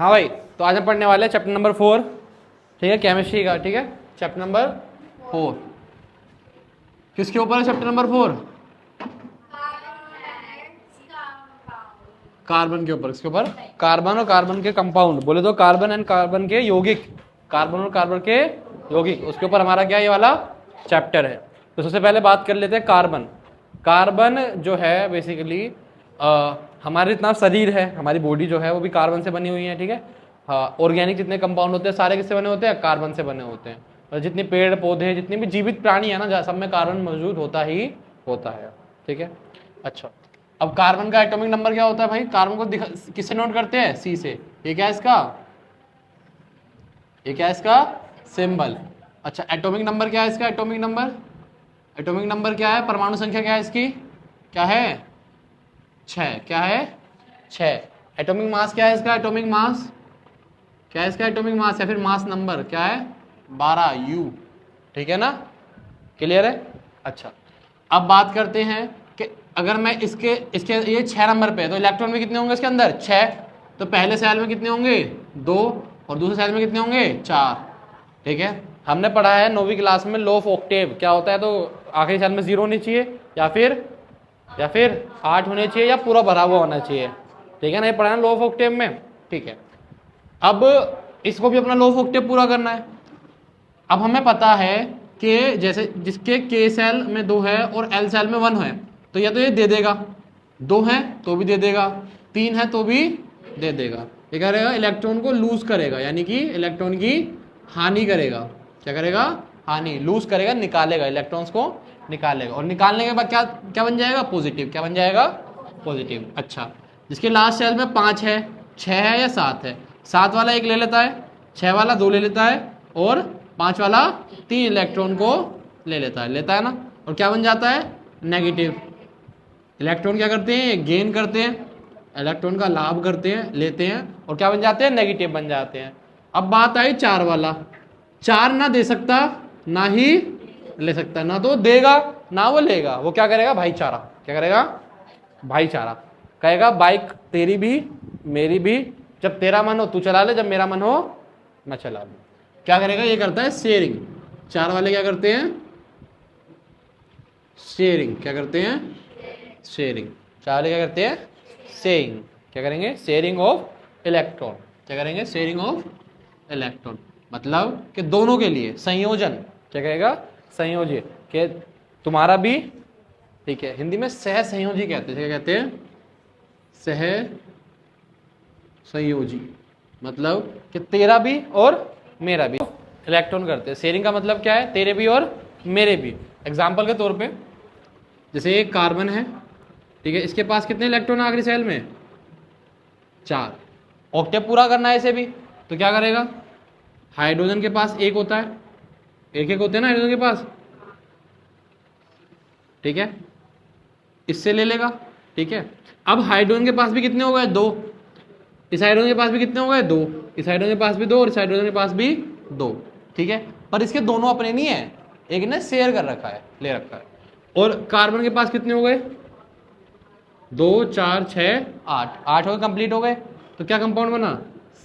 हाँ भाई, तो आज हम पढ़ने वाले हैं चैप्टर नंबर 4, ठीक है, केमिस्ट्री का। ठीक है, चैप्टर नंबर 4 किसके ऊपर है? चैप्टर नंबर 4 कार्बन के ऊपर। किसके ऊपर? कार्बन और कार्बन के कंपाउंड, बोले तो कार्बन एंड कार्बन के यौगिक, कार्बन और कार्बन के यौगिक, उसके ऊपर हमारा क्या ये वाला चैप्टर है। तो सबसे पहले बात कर लेते हैं कार्बन। कार्बन जो है बेसिकली हमारे जितना शरीर है, हमारी बॉडी जो है वो भी कार्बन से बनी हुई है। ठीक है, हाँ, ऑर्गेनिक जितने कंपाउंड होते हैं सारे किससे बने होते हैं? कार्बन से बने होते हैं। और जितने पेड़ पौधे, जितने भी जीवित प्राणी है ना, सब में कार्बन मौजूद होता ही होता है। ठीक है, अच्छा, अब कार्बन का एटॉमिक नंबर क्या होता है भाई? कार्बन को किससे नोट करते हैं? सी से। ये क्या है इसका? ये क्या है इसका? सिंबल। अच्छा, एटॉमिक नंबर क्या है इसका? एटॉमिक नंबर, एटॉमिक नंबर क्या है? परमाणु संख्या क्या है इसकी? क्या है? 6। क्या है? 6। एटॉमिक मास क्या है इसका? एटॉमिक मास क्या है इसका? एटॉमिक मास या फिर मास नंबर क्या है? 12 U। ठीक है ना, क्लियर है? अच्छा, अब बात करते हैं कि अगर मैं इसके इसके ये 6 नंबर पे है तो इलेक्ट्रॉन भी कितने होंगे इसके अंदर? 6। तो पहले सेल में कितने होंगे? 2, और दूसरे सेल में कितने होंगे? 4। ठीक है, हमने पढ़ा है 9वीं क्लास में लो ऑफ ऑक्टेव क्या होता है, तो आखिरी सेल में 0 होनी चाहिए या फिर 8 होने चाहिए या पूरा भरा हुआ होना चाहिए। ठीक है ना, ये पढ़ा है लो ऑफ ऑक्टेव में। ठीक है, अब इसको भी अपना लो ऑफ ऑक्टेव पूरा करना है। अब हमें पता है कि जैसे जिसके के सेल में 2 है और एल सेल में 1 है, तो या तो ये दे देगा, 2 है तो भी दे देगा, 3 है तो भी दे देगा। ये क्या करेगा? इलेक्ट्रॉन को लूज करेगा, यानी कि इलेक्ट्रॉन की हानि करेगा। क्या करेगा? हानि, लूज करेगा, निकालेगा, इलेक्ट्रॉन्स को निकालेगा। और निकालने के बाद क्या क्या बन जाएगा? पॉजिटिव। क्या बन जाएगा? पॉजिटिव। अच्छा, जिसके लास्ट सेल में 5 है, 6 है या 7 है, 7 वाला 1 ले लेता है, 6 वाला 2 ले लेता है, और 5 वाला 3 इलेक्ट्रॉन को ले लेता है ना। और क्या बन जाता है? नेगेटिव। इलेक्ट्रॉन क्या करते हैं? गेन करते हैं, इलेक्ट्रॉन का लाभ करते हैं, लेते हैं, और क्या बन जाते हैं? नेगेटिव बन जाते हैं। अब बात आई 4 वाला। 4 ना दे सकता ना ही ले सकता, ना तो देगा ना वो लेगा। वो क्या करेगा? भाईचारा। क्या करेगा? भाईचारा कहेगा, बाइक तेरी भी मेरी भी, जब तेरा मन हो तू चला ले, जब मेरा मन हो मैं चला लूं। क्या करेगा? ये करता है शेयरिंग। 4 वाले क्या करते हैं? शेयरिंग। क्या करते हैं? शेयरिंग। 4 वाले क्या करते हैं? शेयरिंग। क्या करेंगे? Sharing of electron. क्या करेंगे? शेयरिंग ऑफ इलेक्ट्रॉन, मतलब कि दोनों के लिए संयोजन। क्या कहेगा? संयोजी, कि तुम्हारा भी, ठीक है, हिंदी में सह संयोजी कहते हैं। क्या कहते हैं? सह संयोजी, मतलब कि तेरा भी और मेरा भी इलेक्ट्रॉन करते हैं। शेयरिंग का मतलब क्या है? तेरे भी और मेरे भी। एग्जाम्पल के तौर पे, जैसे एक कार्बन है, ठीक है, इसके पास कितने इलेक्ट्रॉन है आखिरी सेल में? 4। ऑक्टेव पूरा करना है इसे भी, तो क्या करेगा? हाइड्रोजन के पास 1 होता है, एक होते हैं ना हाइड्रोजन के पास, ठीक है, इससे ले लेगा। ठीक है, अब हाइड्रोजन के पास भी कितने हो गए? 2। इस हाइड्रोजन के पास भी कितने हो गए? 2। इस हाइड्रोजन के पास भी 2 और इस हाइड्रोजन के पास भी 2। ठीक है, पर इसके दोनों अपने नहीं है, एक ने शेयर कर रखा है, ले रखा है। और कार्बन के पास कितने हो गए? 2, 4, 6, 8। 8 हो गए, कंप्लीट हो गए। तो क्या कंपाउंड बना?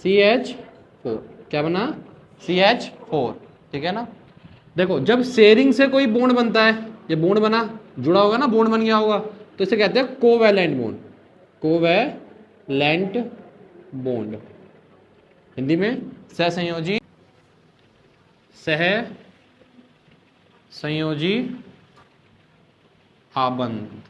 CH4। क्या बना? CH4। ठीक है ना। देखो, जब शेयरिंग से कोई बॉन्ड बनता है, ये बॉन्ड बना, जुड़ा होगा ना, बॉन्ड बन गया होगा, तो इसे कहते हैं covalent bond. Covalent bond, Hindi में सहसंयोजी, सह संयोजी आबंध।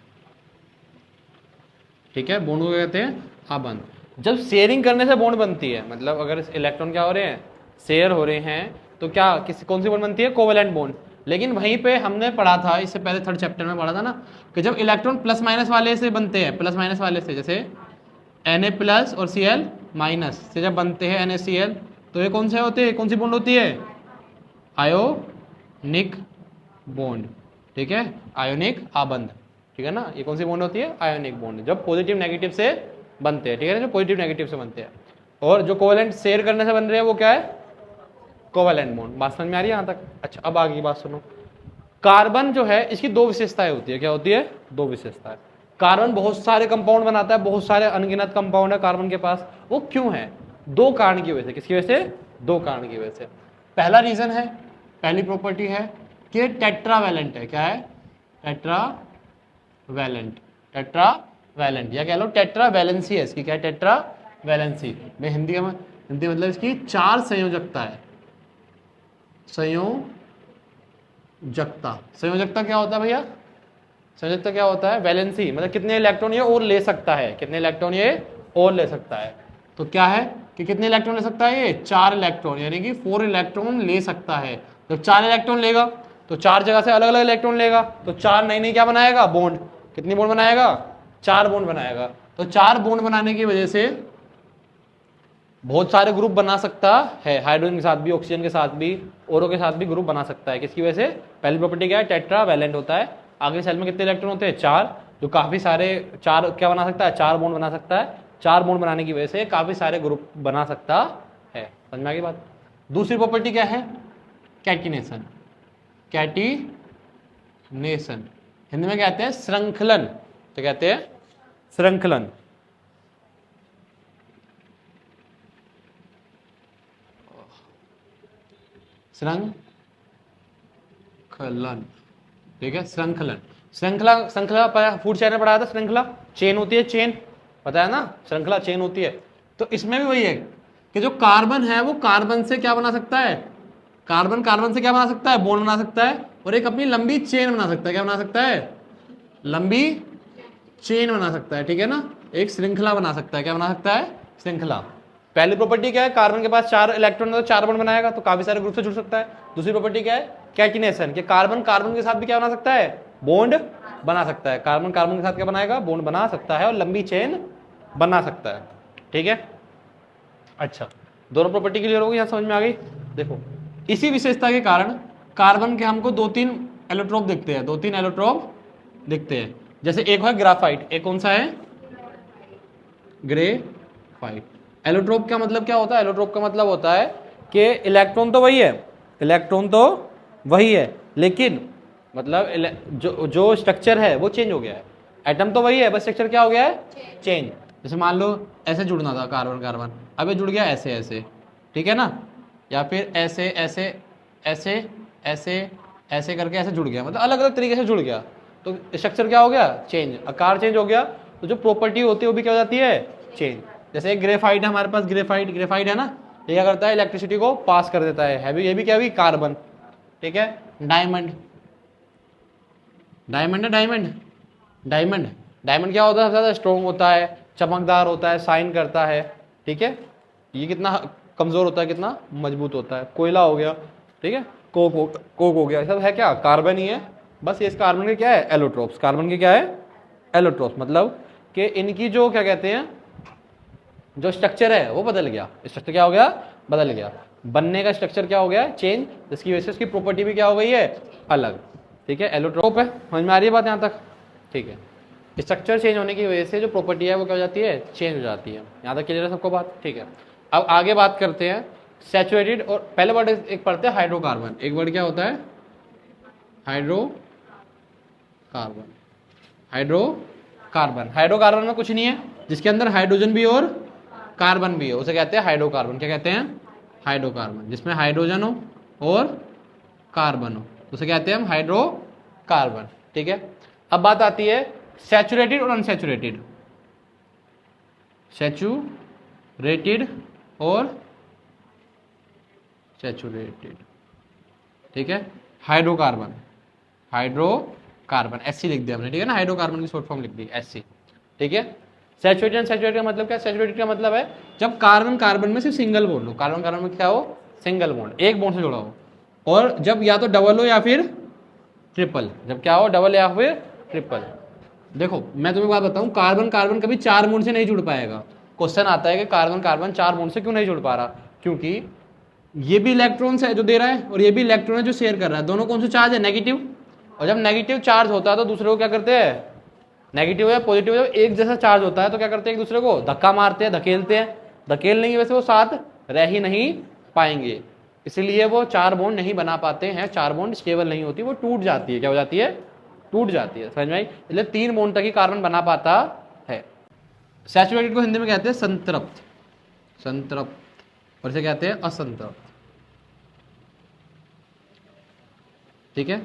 ठीक है, बॉन्ड को कहते हैं आबंध। जब शेयरिंग करने से बॉन्ड बनती है, मतलब अगर इलेक्ट्रॉन क्या हो रहे हैं? शेयर हो रहे हैं, तो क्या कौन सी बॉन्ड बनती है? Covalent bond. लेकिन वहीं पे हमने पढ़ा था, इससे पहले 3rd चैप्टर में पढ़ा था ना, कि जब इलेक्ट्रॉन प्लस माइनस वाले से बनते हैं, प्लस माइनस वाले से, जैसे Na+ और Cl- से जब बनते हैं NaCl, तो ये कौन से होते हैं? कौन सी बॉन्ड होती है? Ionic bond. ठीक है, आयोनिक आबंध। ठीक है ना, ये कौन सी बॉन्ड होती है? आयोनिक बॉन्ड, जब पॉजिटिव नेगेटिव से बनते हैं। ठीक है ना, जो पॉजिटिव नेगेटिव से बनते हैं। और जो कोवैलेंट शेयर करने से बन रहे हैं वो क्या है? Covalent bond. बात समझ में आ रही है यहाँ तक? अच्छा, अब आगे की बात सुनो। कार्बन जो है, इसकी 2 विशेषताएं होती है। क्या होती है? 2 विशेषताएं। कार्बन बहुत सारे कंपाउंड बनाता है, बहुत सारे अनगिनत कंपाउंड है कार्बन के पास। वो क्यों है? दो कारण की वजह से। किसकी वजह से? दो कारण की वजह से। पहला रीजन है, पहली प्रॉपर्टी है कि टेट्रावैलेंट है। क्या है? टेट्रावैलेंट। टेट्रावैलेंट या कह लो टेट्रावैलेंसी है इसकी। क्या है? टेट्रावैलेंसी में हिंदी मतलब इसकी चार संयोजकता है। संयोजकता। संयोजकता क्या होता है भैया? संयोजकता क्या होता है? वैलेंसी, मतलब कितने इलेक्ट्रॉन ये और ले सकता है, कितने इलेक्ट्रॉन ये और ले सकता है। तो क्या है कि कितने इलेक्ट्रॉन ले सकता है ये? 4 इलेक्ट्रॉन, यानी कि 4 इलेक्ट्रॉन ले सकता है। जब 4 इलेक्ट्रॉन लेगा तो 4 जगह से अलग अलग इलेक्ट्रॉन लेगा, तो 4 नई नई क्या बनाएगा? बॉन्ड। कितनी बॉन्ड बनाएगा? 4 बॉन्ड बनाएगा। तो 4 बॉन्ड बनाने की वजह से बहुत सारे ग्रुप बना सकता है, हाइड्रोजन के साथ भी, ऑक्सीजन के साथ भी, ओरो के साथ भी ग्रुप बना सकता है। किसकी वजह से? पहली प्रॉपर्टी क्या है? टेट्रावैलेंट होता है। आगे सेल में कितने इलेक्ट्रॉन होते हैं? 4, जो काफी सारे 4 क्या बना सकता है? 4 बॉन्ड बना सकता है। 4 बॉन्ड बनाने की वजह से काफी सारे ग्रुप बना सकता है। समझ में आ गई बात? दूसरी प्रॉपर्टी क्या है? कैटिनेशन। कैटिनेशन हिंदी में कहते हैं श्रृंखलन। तो कहते हैं श्रृंखलन। श्रृंखलन, ठीक है, श्रृंखलन। श्रृंखला, श्रृंखला फूड चैन में पढ़ाया था। श्रृंखला चेन होती है, चेन पता है ना, श्रृंखला चेन होती है। तो इसमें भी वही है कि जो कार्बन है वो कार्बन से क्या बना सकता है? कार्बन कार्बन से क्या बना सकता है? बॉन्ड बना सकता है, और एक अपनी लंबी चेन बना सकता है। क्या बना सकता है? लंबी चेन बना सकता है, ठीक है ना, एक श्रृंखला बना सकता है। क्या बना सकता है? श्रृंखला। पहली प्रॉपर्टी क्या है? कार्बन के पास 4 इलेक्ट्रॉन है तो 4 बॉन्ड बनाएगा, तो काफी सारे ग्रुप से जुड़ सकता है। दूसरी प्रॉपर्टी क्या है? कैटिनेशन, कि कार्बन कार्बन के साथ भी क्या बना सकता है? बॉन्ड बना सकता है। कार्बन कार्बन के साथ क्या बनाएगा? बॉन्ड बना सकता है और लंबी चेन बना सकता है, ठीक है। अच्छा, दोनों प्रॉपर्टी क्लियर हो गई, यहाँ समझ में आ गई। देखो, इसी विशेषता के कारण कार्बन के हमको 2-3 एलोट्रोप दिखते हैं, 2-3 एलोट्रोप दिखते हैं। जैसे एक है ग्राफाइट, एक कौन सा है? ग्रेफाइट। एलोट्रोप का मतलब क्या होता है? एलोट्रोप का मतलब होता है कि इलेक्ट्रॉन तो वही है, इलेक्ट्रॉन तो वही है, लेकिन मतलब जो स्ट्रक्चर है वो चेंज हो गया है। एटम तो वही है, बस स्ट्रक्चर क्या हो गया है? चेंज। जैसे मान लो ऐसे जुड़ना था कार्बन कार्बन, अब ये जुड़ गया ऐसे ऐसे, ठीक है ना, या फिर ऐसे ऐसे ऐसे ऐसे ऐसे करके ऐसे जुड़ गया, मतलब अलग अलग तरीके से जुड़ गया, तो स्ट्रक्चर क्या हो गया? चेंज। आकार चेंज हो गया, तो जो प्रॉपर्टी होती है वो भी क्या हो जाती है? चेंज। जैसे एक ग्रेफाइट है हमारे पास, ग्रेफाइट है ना, ये क्या करता है? इलेक्ट्रिसिटी को पास कर देता है भी, ये भी क्या हुई? कार्बन, ठीक है। डायमंड, डायमंड है, डायमंड क्या होता है? सबसे ज्यादा स्ट्रॉन्ग होता है, चमकदार होता है, शाइन करता है, ठीक है। ये कितना कमजोर होता है, कितना मजबूत होता है। कोयला हो गया, ठीक है, कोक हो गया, सब है क्या? कार्बन ही है। बस ये इस कार्बन के क्या है? एलोट्रोप्स। कार्बन के क्या है? एलोट्रोप्स। मतलब कि इनकी जो क्या कहते हैं, जो स्ट्रक्चर है वो बदल गया। स्ट्रक्चर क्या हो गया? बदल गया। बनने का स्ट्रक्चर क्या हो गया? चेंज, जिसकी वजह से उसकी प्रॉपर्टी भी क्या हो गई है? अलग, ठीक है। एलोट्रोप है, समझ में आ रही है बात यहाँ तक? ठीक है। स्ट्रक्चर चेंज होने की वजह से जो प्रॉपर्टी है वो क्या हो जाती है? चेंज हो जाती है। यहाँ तक क्लियर है सबको बात? ठीक है। अब आगे बात करते हैं सैचुरेटेड, और पहले वर्ड एक पढ़ते हैं हाइड्रोकार्बन। एक वर्ड क्या होता है? हाइड्रोकार्बन। हाइड्रोकार्बन, हाइड्रोकार्बन में कुछ नहीं है, जिसके अंदर हाइड्रोजन भी और कार्बन भी है, उसे कहते हैं हाइड्रोकार्बन। क्या कहते हैं? हाइड्रोकार्बन। जिसमें हाइड्रोजन हो और कार्बन हो, उसे कहते हैं हम हाइड्रोकार्बन, ठीक है। अब बात आती है सैचुरेटेड और अनसैचुरेटेड। सैचुरेटेड और सैचुरेटेड, ठीक है। हाइड्रोकार्बन, हाइड्रोकार्बन एससी लिख दिया हमने, ठीक है ना, हाइड्रोकार्बन की शॉर्ट फॉर्म लिख दी एससी, ठीक है। सैचुरेटेड अनसैचुरेटेड का मतलब क्या? सैचुरेटेड का मतलब है जब कार्बन कार्बन में सिर्फ सिंगल बॉन्ड हो, कार्बन कार्बन में क्या हो? सिंगल बॉन्ड, एक बॉन्ड से जुड़ा हो, और जब या तो डबल हो या फिर ट्रिपल। जब क्या हो? डबल या फिर ट्रिपल। देखो मैं तुम्हें बात बताऊं, कार्बन कार्बन कभी 4 बॉन्ड से नहीं जुड़ पाएगा। क्वेश्चन आता है कि कार्बन कार्बन 4 बॉन्ड से क्यों नहीं जुड़ पा रहा? क्योंकि ये भी इलेक्ट्रॉन्स है जो दे रहा है, और ये भी इलेक्ट्रॉन है जो शेयर कर रहा है। दोनों कौन से चार्ज है? नेगेटिव। और जब नेगेटिव चार्ज होता है तो दूसरे को क्या करते हैं? नेगेटिव या पॉजिटिव जब एक जैसा चार्ज होता है तो क्या करते हैं? एक दूसरे को धक्का मारते हैं, धकेलते हैं। धकेलने की वजह से वो साथ रह ही नहीं पाएंगे, इसलिए वो 4 बॉन्ड नहीं बना पाते हैं। 4 बॉन्ड स्टेबल नहीं होती, वो टूट जाती है। क्या हो जाती है? टूट जाती है, समझ में आई? इसलिए 3 बॉन्ड तक ही कार्बन बना पाता है। सैचुरेटेड को हिंदी में कहते हैं संतृप्त। संतृप्त, और इसे कहते हैं असंतृप्त। ठीक है,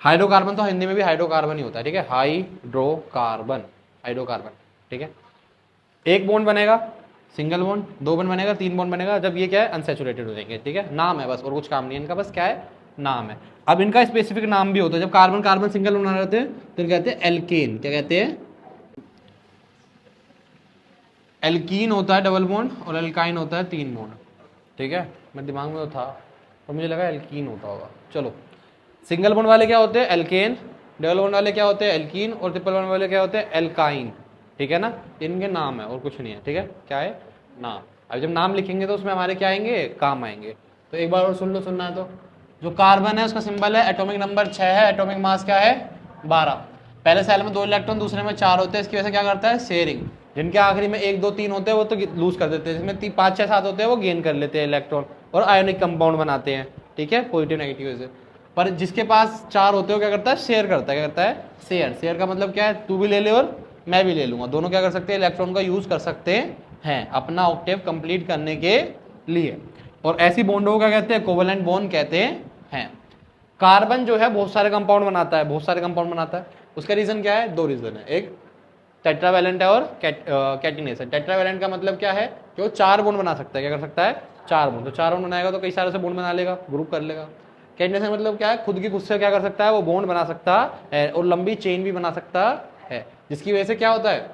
हाइड्रोकार्बन तो हिंदी में भी हाइड्रोकार्बन ही होता है। ठीक है, हाइड्रोकार्बन, हाइड्रोकार्बन। ठीक है, एक बॉन्ड बनेगा सिंगल बॉन्ड, दो बॉन्ड बनेगा, तीन बॉन्ड बनेगा, जब ये क्या है अनसैचुरेटेड हो जाएंगे। ठीक है, नाम है बस, और कुछ काम नहीं है इनका, बस क्या है नाम है। अब इनका स्पेसिफिक नाम भी होता है, जब कार्बन कार्बन सिंगल बना रहते हैं तो कहते हैं एल्केन। क्या कहते हैं? एल्कीन होता है डबल बॉन्ड, और एल्काइन होता है तीन बॉन्ड। ठीक है, मेरे दिमाग में तो था और मुझे लगा एल्कीन होता होगा। चलो, सिंगल बॉन्ड वाले क्या होते हैं? एल्केन। डबल बॉन्ड वाले क्या होते हैं? एल्कीन। और ट्रिपल बॉन्ड वाले क्या होते हैं? एल्काइन। ठीक है ना, इनके नाम है और कुछ नहीं है। ठीक है, क्या है? नाम। अब जब नाम लिखेंगे तो उसमें हमारे क्या आएंगे? काम आएंगे। तो एक बार और सुन लो, सुनना है तो। जो कार्बन है उसका सिंबल है, एटॉमिक नंबर 6 है, एटॉमिक मास क्या है? 12। पहले सेल में 2 इलेक्ट्रॉन, दूसरे में 4 होते हैं। इसकी वजह से क्या करता है? शेयरिंग। जिनके आखिरी में 1 2 3 होते हैं वो तो लूज कर देते हैं, जिसमें 5 6 7 होते हैं वो गेन कर लेते हैं इलेक्ट्रॉन और आयोनिक कंपाउंड बनाते हैं। ठीक है, पॉजिटिव नेगेटिव से। पर जिसके पास 4 होते हो क्या करता है? शेयर करता है। क्या करता है? शेयर। शेयर का मतलब क्या है? तू भी ले ले और मैं भी ले लूंगा, दोनों क्या कर सकते हैं? इलेक्ट्रॉन का यूज कर सकते हैं अपना ऑक्टेव कंप्लीट करने के लिए। और ऐसी बॉन्डों को क्या कहते हैं? कोवेलेंट बॉन्ड कहते हैं। कार्बन जो है बहुत सारे कंपाउंड बनाता है, बहुत सारे कंपाउंड बनाता है। उसका रीजन क्या है? 2 रीजन है, एक टेट्रावैलेंट है और कैटिनेस है। टेट्रावैलेंट का मतलब क्या है? कि वो 4 बॉन्ड बना सकता है। क्या कर सकता है? 4 बॉन्ड। तो 4 बॉन्ड बनाएगा तो कई सारे से बॉन्ड बना लेगा, ग्रुप कर लेगा। कैटिनेस का मतलब क्या है? खुद से क्या कर सकता है? वो बॉन्ड बना सकता है और लंबी चेन भी बना सकता है, जिसकी वजह से क्या होता है?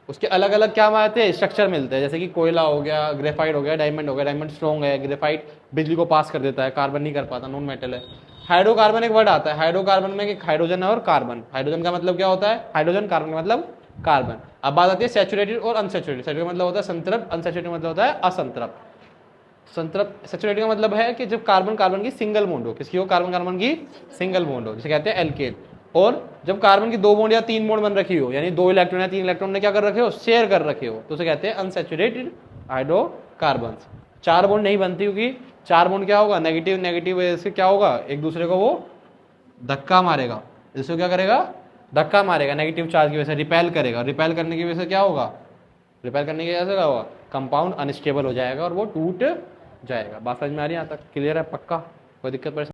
उसके अलग अलग क्या आते हैं? स्ट्रक्चर मिलते हैं, जैसे कि कोयला हो गया, ग्रेफाइट हो गया, डायमंड हो गया। डायमंड स्ट्रॉन्ग है, ग्रेफाइट बिजली को पास कर देता है, कार्बन नहीं कर पाता, नॉन मेटल है। हाइड्रोकार्बन एक वर्ड आता है, हाइड्रोकार्बन में एक हाइड्रोजन है और कार्बन। हाइड्रोजन का मतलब क्या होता है? हाइड्रोजन। कार्बन का मतलब कार्बन। अब बात आती है सैचुरेटेड और अनसैचुरेटेड। सैचुरेटेड मतलब होता है संतृप्त, अनसैचुरेटेड मतलब होता है असंतृप्त। संतृप्त सैचुरेटेड का मतलब है कि जब कार्बन कार्बन की सिंगल बॉन्ड हो, किसकी हो? कार्बन कार्बन की सिंगल बॉन्ड हो, जिसे कहते हैं एल्केन। और जब कार्बन की 2 बॉन्ड या 3 बॉन्ड बन रखी हो, यानी 2 इलेक्ट्रॉन या 3 इलेक्ट्रॉन ने क्या कर रखे हो? शेयर कर रखे हो, तो उसे कहते हैं अनसैचुरेटेड हाइड्रोकार्बन। 4 बॉन्ड नहीं बनती, क्योंकि 4 बॉन्ड क्या होगा? नेगेटिव नेगेटिव वजह से क्या होगा? एक दूसरे को वो धक्का मारेगा। इससे क्या करेगा? धक्का मारेगा, नेगेटिव चार्ज की वजह से रिपेल करेगा। रिपेल करने की वजह से क्या होगा? रिपेल करने की वजह से क्या होगा? कंपाउंड अनस्टेबल हो जाएगा और वो टूट जाएगा। बात समझ में आ रही है? यहाँ तक क्लियर है? पक्का? कोई दिक्कत परेशानी?